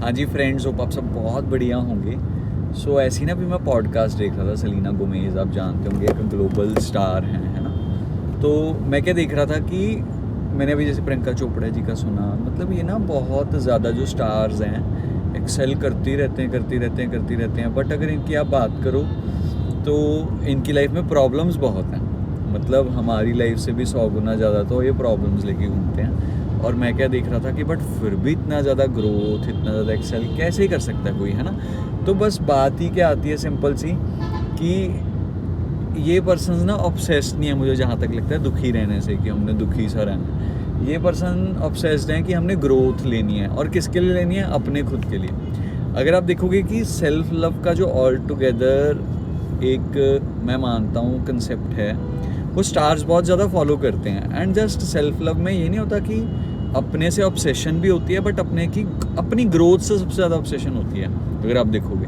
हाँ जी friends, hope आप सब बहुत बढ़िया होंगे। सो ऐसे ही ना अभी मैं पॉडकास्ट देख रहा था। सेलिना गोमेज आप जानते होंगे, एक ग्लोबल स्टार हैं, है ना। तो मैं क्या देख रहा था कि मैंने अभी जैसे प्रियंका चोपड़ा जी का सुना, मतलब ये ना बहुत ज़्यादा जो स्टार्स हैं एक्सेल करती रहते हैं। बट अगर इनकी आप बात करो तो इनकी लाइफ में प्रॉब्लम्स बहुत हैं। मतलब हमारी लाइफ से भी 100 गुना ज़्यादा तो ये प्रॉब्लम्स लेके घूमते हैं। और मैं क्या देख रहा था कि बट फिर भी इतना ज़्यादा ग्रोथ, इतना ज़्यादा एक्सेल कैसे ही कर सकता है कोई, है ना। तो बस बात ही क्या आती है सिंपल सी कि ये पर्सन ना ऑब्सेस्ड नहीं है, मुझे जहाँ तक लगता है दुखी रहने से, कि हमने दुखी सा रहना है। ये पर्सन ऑब्सेस्ड है कि हमने ग्रोथ लेनी है। और किसके लिए लेनी है? अपने खुद के लिए। अगर आप देखोगे कि सेल्फ लव का जो ऑल टुगेदर एक मैं मानता हूँ कंसेप्ट है, वो स्टार्स बहुत ज़्यादा फॉलो करते हैं। एंड जस्ट सेल्फ लव में ये नहीं होता कि अपने से ऑब्सेशन भी होती है, बट अपनी ग्रोथ से सबसे ज़्यादा ऑब्सेशन होती है। अगर आप देखोगे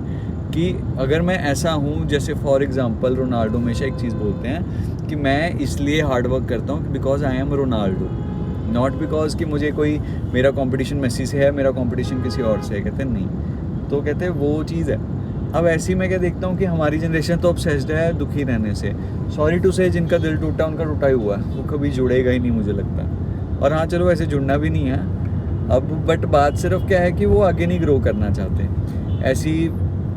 कि अगर मैं ऐसा हूँ, जैसे फॉर एग्जांपल रोनाल्डो हमेशा एक चीज़ बोलते हैं कि मैं इसलिए हार्ड वर्क करता हूँ because I am Ronaldo, not because कि मुझे कोई मेरा कंपटीशन मेसी से है, मेरा कंपटीशन किसी और से है। कहते हैं नहीं, तो कहते हैं वो चीज़ है। अब ऐसे ही मैं क्या देखता हूँ कि हमारी जनरेशन तो ऑब्सेस्ड है दुखी रहने से। सॉरी टू से, जिनका दिल टूटा उनका टूटा ही हुआ है, वो कभी जुड़ेगा ही नहीं मुझे लगता। और हाँ चलो, वैसे जुड़ना भी नहीं है अब, बट बात सिर्फ क्या है कि वो आगे नहीं ग्रो करना चाहते। ऐसी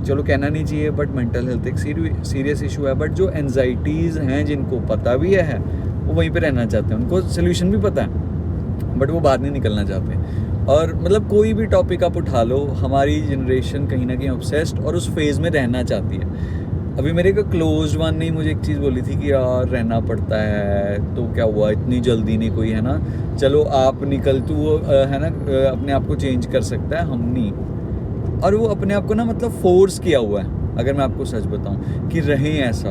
चलो कहना नहीं चाहिए, बट मेंटल हेल्थ एक सीरियस इशू है। बट जो एनजाइटीज़ हैं, जिनको पता भी है, वो वहीं पे रहना चाहते हैं। उनको सोल्यूशन भी पता है, बट वो बाहर नहीं निकलना चाहते। और मतलब कोई भी टॉपिक आप उठा लो, हमारी जनरेशन कहीं ना कहीं ऑब्सेस्ड और उस फेज़ में रहना चाहती है। अभी मेरे एक क्लोज वन ने मुझे एक चीज़ बोली थी कि यार रहना पड़ता है, तो क्या हुआ, इतनी जल्दी नहीं कोई, है ना। चलो आप निकल, तू है ना अपने आप को चेंज कर सकता है, हम नहीं। और वो अपने आप को ना मतलब फोर्स किया हुआ है। अगर मैं आपको सच बताऊं कि रहें ऐसा,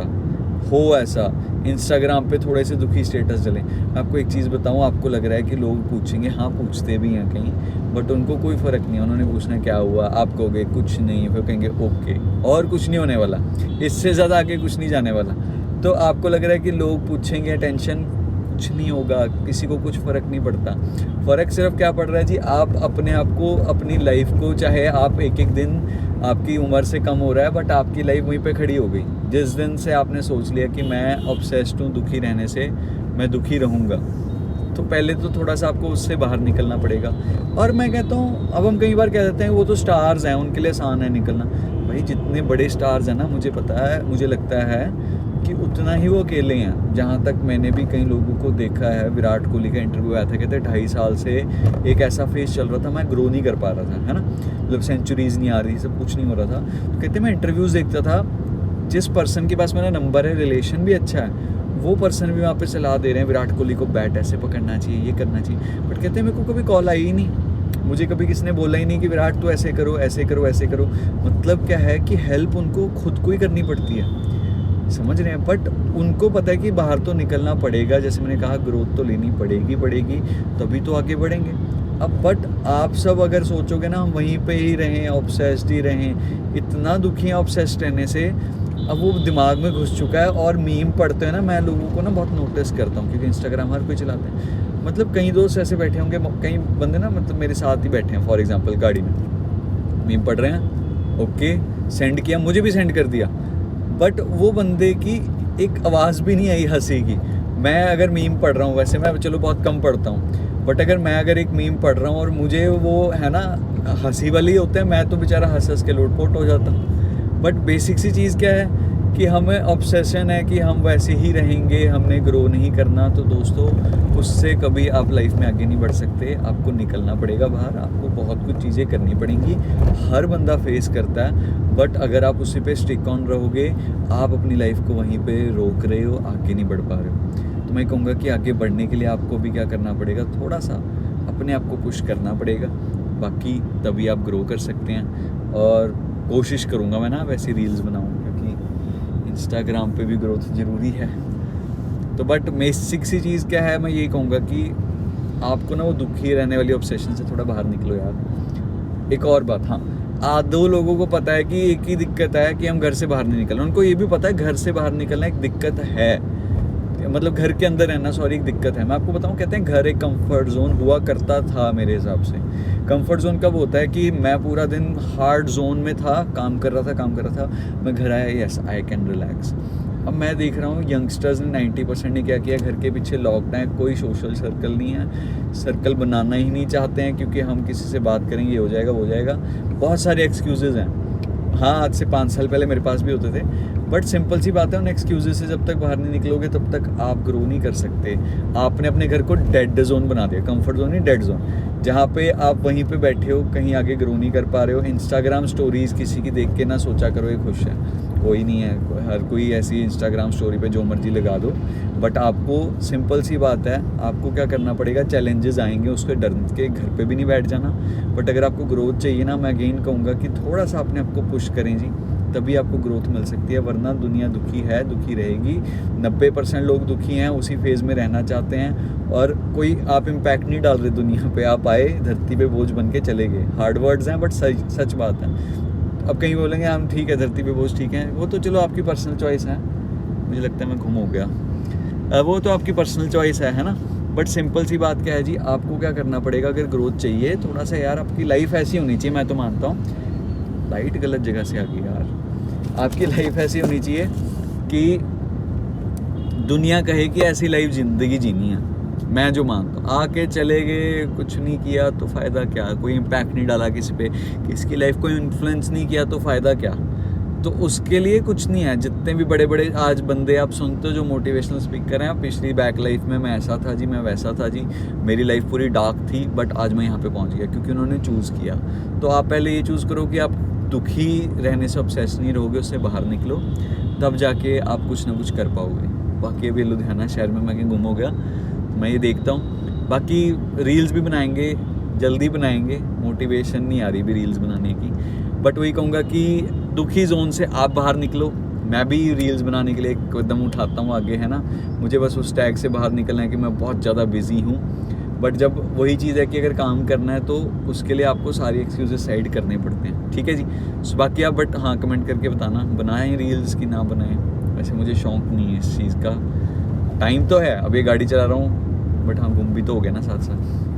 हो ऐसा, इंस्टाग्राम पे थोड़े से दुखी स्टेटस चलें। मैं आपको एक चीज़ बताऊं, आपको लग रहा है कि लोग पूछेंगे, हाँ पूछते भी हैं कहीं, बट उनको कोई फ़र्क नहीं है। उन्होंने पूछना क्या हुआ, आप कहोगे कुछ नहीं, फिर कहेंगे ओके, और कुछ नहीं होने वाला, इससे ज़्यादा आगे कुछ नहीं जाने वाला। तो आपको लग रहा है कि लोग पूछेंगे, टेंशन, कुछ नहीं होगा, किसी को कुछ फ़र्क नहीं पड़ता। फ़र्क सिर्फ क्या पड़ रहा है जी, आप अपने आप को, अपनी लाइफ को, चाहे आप एक एक दिन आपकी उम्र से कम हो रहा है, बट आपकी लाइफ वहीं पे खड़ी हो गई। जिस दिन से आपने सोच लिया कि मैं ऑब्सेस्ड हूँ दुखी रहने से, मैं दुखी रहूँगा, तो पहले तो थोड़ा सा आपको उससे बाहर निकलना पड़ेगा। और मैं कहता हूँ, अब हम कई बार कह देते हैं वो तो स्टार्स हैं, उनके लिए आसान है निकलना। भाई जितने बड़े स्टार्स हैं ना, मुझे पता है, मुझे लगता है कि उतना ही वो अकेले हैं। जहाँ तक मैंने भी कई लोगों को देखा है, विराट कोहली का इंटरव्यू आया था, कहते 2.5 साल से एक ऐसा फेज चल रहा था, मैं ग्रो नहीं कर पा रहा था, है ना, मतलब सेंचुरीज़ नहीं आ रही, सब कुछ नहीं हो रहा था। तो कहते मैं इंटरव्यूज़ देखता था, जिस पर्सन के पास मेरा नंबर है, रिलेशन भी अच्छा है, वो पर्सन भी वहाँ पे सलाह दे रहे हैं विराट कोहली को बैट ऐसे पकड़ना चाहिए, ये करना चाहिए। बट कहते हैं मेरे को कभी कॉल आई ही नहीं, मुझे कभी किसी ने बोला ही नहीं कि विराट तो ऐसे करो, ऐसे करो, ऐसे करो। मतलब क्या है कि हेल्प उनको खुद को ही करनी पड़ती है, समझ रहे हैं। बट उनको पता है कि बाहर तो निकलना पड़ेगा, जैसे मैंने कहा ग्रोथ तो लेनी पड़ेगी, तभी तो आगे बढ़ेंगे। अब बट आप सब अगर सोचोगे ना हम वहीं पे ही रहें, ऑब्सेस्ड ही रहें, इतना दुखी हैं ऑब्सेस्ड रहने से, अब वो दिमाग में घुस चुका है। और मीम पढ़ते हैं ना, मैं लोगों को ना बहुत नोटिस करता हूँ, क्योंकि इंस्टाग्राम हर कोई चलाते हैं। मतलब कई दोस्त ऐसे बैठे होंगे, कई बंदे ना मतलब मेरे साथ ही बैठे हैं, फॉर एग्जांपल गाड़ी में मीम पढ़ रहे हैं, ओके सेंड किया, मुझे भी सेंड कर दिया, बट वो बंदे की एक आवाज़ भी नहीं आई हंसी की। मैं अगर मीम पढ़ रहा हूँ, वैसे मैं चलो बहुत कम पढ़ता हूँ, बट अगर मैं अगर एक मीम पढ़ रहा हूँ और मुझे वो है ना हंसी वाली होते हैं, मैं तो बेचारा हंस के लोटपोट हो जाता हूँ। बट बेसिक सी चीज़ क्या है कि हमें ऑब्सेशन है कि हम वैसे ही रहेंगे, हमने ग्रो नहीं करना। तो दोस्तों, उससे कभी आप लाइफ में आगे नहीं बढ़ सकते। आपको निकलना पड़ेगा बाहर, आपको बहुत कुछ चीज़ें करनी पड़ेंगी, हर बंदा फेस करता है। बट अगर आप उसी पे स्टिक ऑन रहोगे, आप अपनी लाइफ को वहीं पे रोक रहे हो, आगे नहीं बढ़ पा रहे हो। तो मैं कहूँगा कि आगे बढ़ने के लिए आपको भी क्या करना पड़ेगा, थोड़ा सा अपने आप को पुश करना पड़ेगा, बाकी तभी आप ग्रो कर सकते हैं। और कोशिश करूँगा मैं ना वैसे रील्स बनाऊँ, क्योंकि इंस्टाग्राम पे भी ग्रोथ ज़रूरी है। तो बट बेसिक सी चीज़ क्या है, मैं यही कहूँगा कि आपको ना वो दुखी रहने वाली ऑब्सेशन से थोड़ा बाहर निकलो यार। एक और बात, हाँ, आधो लोगों को पता है कि एक ही दिक्कत है कि हम घर से बाहर नहीं निकल रहे। उनको ये भी पता है घर से बाहर निकलना एक दिक्कत है, मतलब घर के अंदर रहना एक दिक्कत है। मैं आपको बताऊं, कहते हैं घर एक कंफर्ट जोन हुआ करता था मेरे हिसाब से। कंफर्ट जोन कब होता है कि मैं पूरा दिन हार्ड जोन में था, काम कर रहा था, मैं घर आया, यस आई कैन रिलैक्स। अब मैं देख रहा हूँ यंगस्टर्स ने 90% ने क्या किया, घर के पीछे लॉक्ड हैं, कोई सोशल सर्कल नहीं है, सर्कल बनाना ही नहीं चाहते हैं क्योंकि हम किसी से बात करेंगे ये हो जाएगा वो हो जाएगा। बहुत सारे एक्सक्यूज़ेज़ हैं। हाँ, आज से 5 साल पहले मेरे पास भी होते थे, बट सिंपल सी बात है, उन एक्सक्यूज़ से जब तक बाहर नहीं निकलोगे तब तक आप ग्रो नहीं कर सकते। आपने अपने घर को डेड जोन बना दिया, कंफर्ट जोन नहीं डेड जोन, जहाँ पे आप वहीं पे बैठे हो, कहीं आगे ग्रो नहीं कर पा रहे हो। इंस्टाग्राम स्टोरीज़ किसी की देख के ना सोचा करो ये खुश है, कोई नहीं है। हर कोई ऐसी इंस्टाग्राम स्टोरी पे जो मर्जी लगा दो, बट आपको सिंपल सी बात है, आपको क्या करना पड़ेगा, चैलेंजेस आएंगे, उसके डर के घर पे भी नहीं बैठ जाना। बट अगर आपको ग्रोथ चाहिए ना, मैं अगेन कहूँगा कि थोड़ा सा अपने आप को पुश करें जी, तभी आपको ग्रोथ मिल सकती है। वरना दुनिया दुखी है, दुखी रहेगी। 90% लोग दुखी हैं, उसी फेज़ में रहना चाहते हैं, और कोई आप इम्पैक्ट नहीं डाल रहे दुनिया पे। आप आए, धरती पे बोझ बन के चले गए। हार्ड वर्ड्स हैं बट सच बात है। अब कहीं बोलेंगे हम ठीक है धरती पे बोझ ठीक है, वो तो चलो आपकी पर्सनल चॉइस है। मुझे लगता है मैं घुम हो गया। वो तो आपकी पर्सनल चॉइस है ना। बट सिंपल सी बात क्या है जी, आपको क्या करना पड़ेगा, अगर ग्रोथ चाहिए थोड़ा सा यार, आपकी लाइफ ऐसी होनी चाहिए। मैं तो मानता हूँ लाइट गलत जगह से आ गई यार। आपकी लाइफ ऐसी होनी चाहिए कि दुनिया कहे कि ऐसी लाइफ ज़िंदगी जीनी है। मैं जो मानता हूँ, आके चले गए, कुछ नहीं किया तो फ़ायदा क्या, कोई इम्पैक्ट नहीं डाला किसी पे, किसी लाइफ को इन्फ्लुएंस नहीं किया तो फ़ायदा क्या। तो उसके लिए कुछ नहीं है। जितने भी बड़े बड़े आज बंदे आप सुनते हो जो मोटिवेशनल स्पीकर हैं, पिछली बैक लाइफ में मैं ऐसा था जी, मैं वैसा था जी, मेरी लाइफ पूरी डार्क थी, बट आज मैं यहाँ पे पहुँच गया क्योंकि उन्होंने चूज़ किया। तो आप पहले ये चूज़ करो कि आप दुखी रहने से ऑब्सेस नहीं रहोगे, उससे बाहर निकलो, तब जाके आप कुछ ना कुछ कर पाओगे। बाकी अभी लुधियाना शहर में मैं कहीं गुम हो गया, मैं ये देखता हूँ। बाकी रील्स भी बनाएंगे, जल्दी बनाएंगे, मोटिवेशन नहीं आ रही भी रील्स बनाने की। बट वही कहूँगा कि दुखी जोन से आप बाहर निकलो। मैं भी रील्स बनाने के लिए एक कदम उठाता हूँ आगे, है ना। मुझे बस उस टैग से बाहर निकलना है कि मैं बहुत ज़्यादा बिजी हूँ। बट जब वही चीज़ है कि अगर काम करना है तो उसके लिए आपको सारी एक्सक्यूजेस साइड करने पड़ते हैं, ठीक है जी। सो बाकी आप बट हाँ कमेंट करके बताना, बनाएं रील्स की ना बनाएं। वैसे मुझे शौक नहीं है इस चीज़ का, टाइम तो है, अब ये गाड़ी चला रहा हूँ, बट हाँ गुम भी तो हो गया ना साथ साथ।